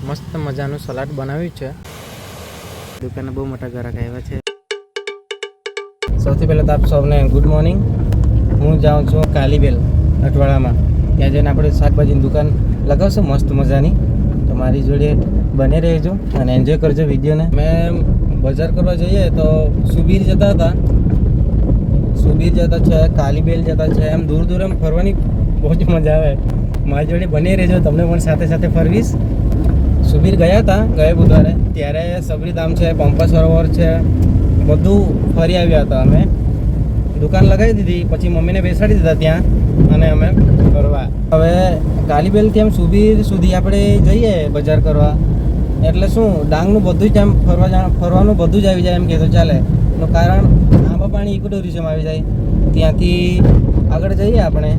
મસ્ત મજાનું સલાડ બનાવ્યું છે. દુકાને બહુ મોટા ગ્રાહક આવ્યા છે. સૌથી પહેલાં તો આપ સૌને ગુડ મોર્નિંગ. હું જાઉં છું કાલીબેલ અઠવાડામાં. ત્યાં જઈને આપણે શાકભાજીની દુકાન લગાવશું મસ્ત મજાની. તો મારી જોડે બને રહેજો અને એન્જોય કરજો વિડીયોને. મેં બજાર કરવા જઈએ તો સુબીર જતા હતા, સુબીર જતા છે, કાલીબેલ જતા છે, એમ દૂર દૂર એમ ફરવાની બહુ જ મજા આવે. મારી જોડે બની રહેજો, તમને પણ સાથે સાથે ફરવીશ. સુબીર ગયા હતા ગયા બુધવારે, ત્યારે સબરીધામ છે, પંપા સરોવર છે, બધું ફરી આવ્યા હતા. અમે દુકાન લગાવી દીધી, પછી મમ્મીને બેસાડી દીધા ત્યાં અને અમે ફરવા. હવે કાલીબેલથી એમ સુબીર સુધી આપણે જઈએ બજાર કરવા, એટલે શું ડાંગનું બધું જ એમ ફરવાનું બધું જ આવી જાય એમ કહેતો ચાલે. એનું કારણ આંબા પાણી ઇકો ટુરિઝમ આવી જાય. ત્યાંથી આગળ જઈએ આપણે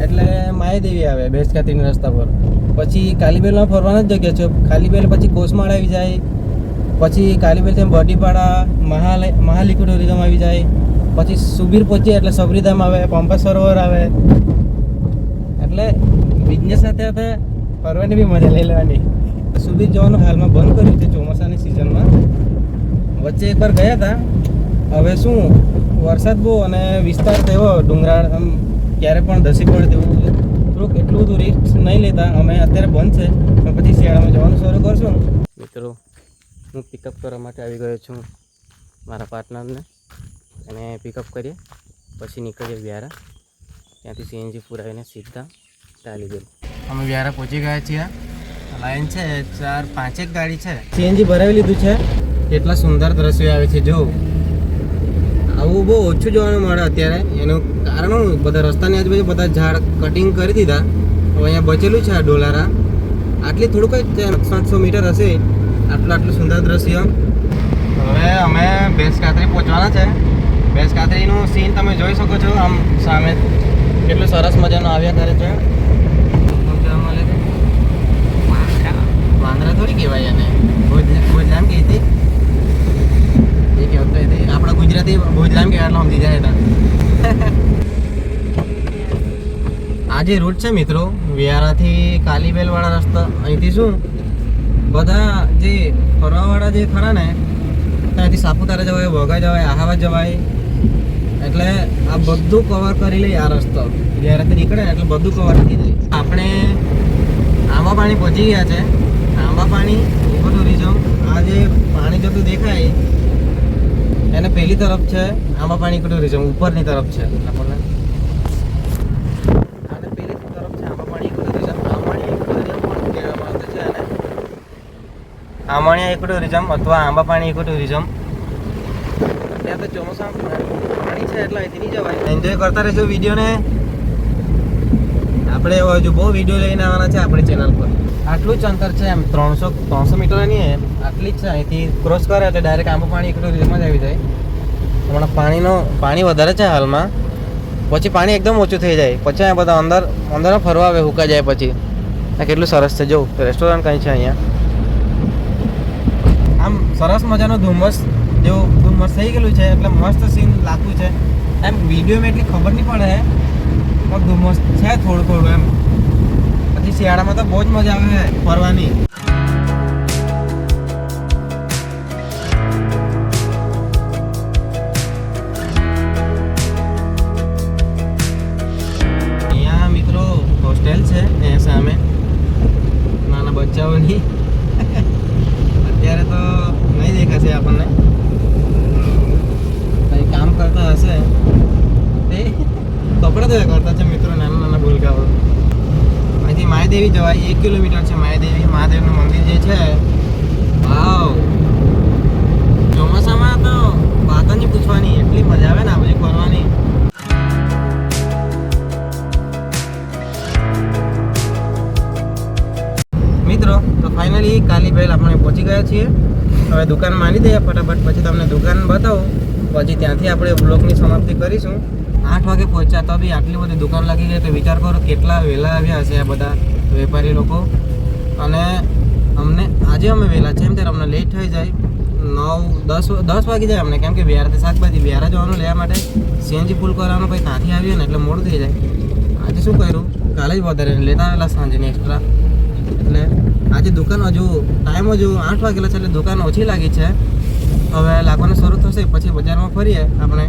એટલે માયાદેવી આવે બેસકાતીના રસ્તા પર. પછી કાલીબેલમાં ફરવાના જ જગ્યા છે. કાલીબેલ પછી કોસમાળ આવી જાય, પછી કાલીબેલથી બડીપાડા મહાલ ઇકો ટુરિઝમ આવી જાય. પછી સુબીર પહોંચીએ એટલે સબરીધામ આવે, પંપા સરોવર આવે. એટલે બિઝનેસ સાથે સાથે ફરવાની બી મજા લઈ લેવાની. સુબીર જવાનું હાલમાં બંધ કર્યું છે ચોમાસાની સિઝનમાં. વચ્ચે એકવાર ગયા હતા. હવે શું વરસાદ બહુ અને વિસ્તાર તેવો ડુંગરાળ, આમ ક્યારે પણ ધસી પડે તેવું થોડુંક એટલું બધું રિસ્ક નહીં લેતા. અમે અત્યારે બંધ છે પણ પછી શિયાળામાં જવાનું શરૂ કરશું. મિત્રો, હું પિકઅપ કરવા માટે આવી ગયો છું મારા પાર્ટનરને, અને પિકઅપ કરીએ પછી નીકળીએ વ્યારા. ત્યાંથી સીએનજી પુરાવીને સીધા કાલીબેલ. અમે વ્યારા પહોંચી ગયા છીએ. લાઈન છે 4-5 ગાડી છે. સીએનજી ભરાવી લીધું છે. કેટલા સુંદર દ્રશ્યો આવે છે. જો આવું બહુ ઓછું જોવાનું મળે અત્યારે. એનું કારણ હું, બધા રસ્તાની આજુબાજુ બધા ઝાડ કટિંગ કરી દીધા. હવે અહીંયા બચેલું છે આ ડોલારા. આટલી થોડુંક જ 700 મીટર હશે. આટલું સુંદર દ્રશ્ય. હવે અમે ભેંસ કાતરી પહોંચવાના છે. ભેંસ કાતરીનું સીન તમે જોઈ શકો છો આમ સામે. કેટલું સરસ મજાનું આવ્યા કરે છે. વાંદરા થોડી કહેવાય એને, ભોજલામ કહી હતી. એ કહેવતો હતી આપણા ગુજરાતી ભોજલામ કહેવાય એટલે સમજી જાય હતા. આ જે રૂટ છે મિત્રો, વ્યારાથી કાલીબેલ વાળા રસ્તા, અહીંથી શું બધા જે ફરવાવાળા જે ખરા ને, ત્યાંથી સાપુતારા જવાય, વઘા જવાય, આહાવા જવાય. એટલે આ બધું કવર કરી લઈએ. આ રસ્તો વ્યારાથી નીકળે ને એટલે બધું કવર થઈ જાય. આપણે આંબા પાણી પહોંચી ગયા છે. આંબા પાણી ઇકો ટુરિઝમ. આ જે પાણી જતું દેખાય એને પહેલી તરફ છે આંબા પાણી ઇકો ટુરિઝમ, ઉપરની તરફ છે. આપણને આને પહેલી તરફ છે આંબા પાણી ઇકો ટુરિઝમ. આંબાણી ઇકો ટુરિઝમ પણ કહેવામાં આવે છે અને આંબાણીયા ઇકો ટુરિઝમ અથવા આંબા પાણી ઇકો ટુરિઝમ. ત્યાં તો ચોમાસામાં પાણી છે એટલે અહીંથી નહીં જવાય. એન્જોય કરતા રહેજો વિડીયોને. આપણે હજુ બહુ વિડીયો લઈને આવવાના છે આપણી ચેનલ પર. આટલું જ અંતર છે એમ, 300 મીટર નહીં, આટલી જ છે. અહીંથી ક્રોસ કરે એટલે ડાયરેક્ટ આંબા પાણી ઇકો ટુરિઝમમાં જ આવી જાય. હમણાં પાણી વધારે છે હાલમાં, પછી પાણી એકદમ ઓછું થઈ જાય. પછી અહીંયા બધા અંદર ફરવા આવે, હુકા જાય પછી. આ કેટલું સરસ છે. જો રેસ્ટોરન્ટ કંઈ છે અહીંયા. આમ સરસ મજાનું ધુમ્મસ જેવું ધુમ્મસ થઈ ગયેલું છે એટલે મસ્ત સીન લાગતું છે. એમ વિડીયોમાં એટલી ખબર નહીં પડે પણ ધુમ્મસ છે થોડું એમ. પછી શિયાળામાં તો બહુ જ મજા આવે ફરવાની. અહીંયા મિત્રો હોસ્ટેલ છે અહીંયા સામે નાના બચ્ચાઓની. અત્યારે તો નહીં દેખાશે આપણને, કંઈ કામ કરતા હશે તે કપડાં ધોયા કરતા છે મિત્રો, નાના ભૂલકાઓ. અહીંથી માયાદેવી જવાય. 1 કિલોમીટર છે માયાદેવી. મહાદેવનું મંદિર જે છે, વાવ. ચોમાસામાં તો વાત જ નહીં પૂછવાની, એટલી મજા આવે ને આ બધી ફરવાની. મિત્રો તો ફાઇનલી કાલીબેલ આપણે પહોંચી ગયા છીએ. હવે દુકાન માંડી દઈએ ફટાફટ, પછી તમને દુકાન બતાવું. પછી ત્યાંથી આપણે બ્લોગની સમાપ્તિ કરીશું. 8 વાગે પહોંચ્યા તો બી આટલી બધી દુકાન લાગી ગઈ તો વિચાર કરો કેટલા વહેલા આવ્યા હશે આ બધા વેપારી લોકો. અને આજે અમે વહેલા છે એમ ત્યારે અમને લેટ થઈ જાય. 9-10 વાગી જાય અમને, કેમ કે વ્યારાથી શાકભાજી વ્યારા જવાનું લેવા માટે સીએનજી ફૂલ કરવાનું, પછી ત્યાંથી આવીએ ને એટલે મોડું થઈ જાય. આજે શું કર્યું, કાલે જ વધારે લેતા આવેલા સાંજની એક્સ્ટ્રા, એટલે આજે દુકાન હજુ ટાઈમ હજુ 8 વાગેલા છે એટલે દુકાન ઓછી લાગી છે. હવે લાગવાનું શરૂ થશે પછી બજારમાં ફરીએ આપણે.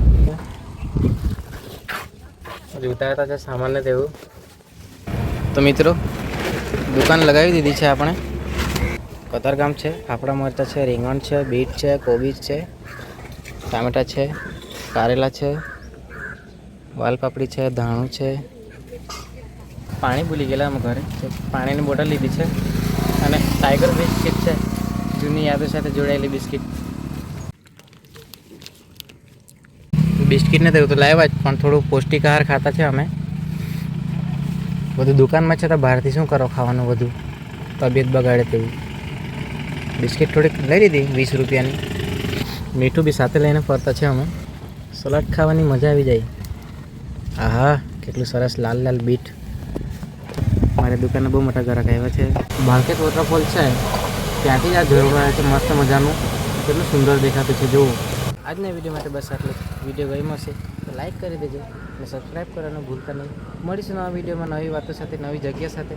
જોતા હતા સામાન ને તેવું. તો મિત્રો દુકાન લગાવી દીધી છે આપણે. કતારગામ છે, ફાફડા મરચાં છે, રીંગણ છે, બીટ છે, કોબીજ છે, ટામેટા છે, કારેલા છે, વાલપાપડી છે, ધાણું છે. પાણી ભૂલી ગયેલા અમે ઘરે. પાણીની બોટલ લીધી છે અને ટાઈગર બિસ્કિટ છે, જૂની યાદો સાથે જોડાયેલી બિસ્કિટ. બિસ્કિટને તેવું તો લાવ્યા જ, પણ થોડું પૌષ્ટિક આહાર ખાતા છે અમે. બધું દુકાનમાં છે તો બહારથી શું કરો ખાવાનું, બધું તબિયત બગાડે તેવું. બિસ્કિટ થોડીક લઈ લીધી 20 રૂપિયાની. મીઠું બી સાથે લઈને ફરતા છે અમે. સલાડ ખાવાની મજા આવી જાય. આહા કેટલું સરસ લાલ લાલ બીટ. મારી દુકાને બહુ મોટા ગ્રાહક આવ્યા છે. બાળકેટ વોટરફોલ છે ત્યાંથી જ આ જોવા મળે છે, મસ્ત મજાનું. કેટલું સુંદર દેખાતું છે જુઓ. આજના વિડીયો માટે બસ આટલું. વિડીયો ગમ્યો હશે તો લાઈક કરી દેજો અને સબસ્ક્રાઈબ કરવાનું ભૂલતા નહીં. મળીશું નવા વિડીયોમાં નવી વાતો સાથે, નવી જગ્યા સાથે.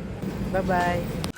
Bye bye.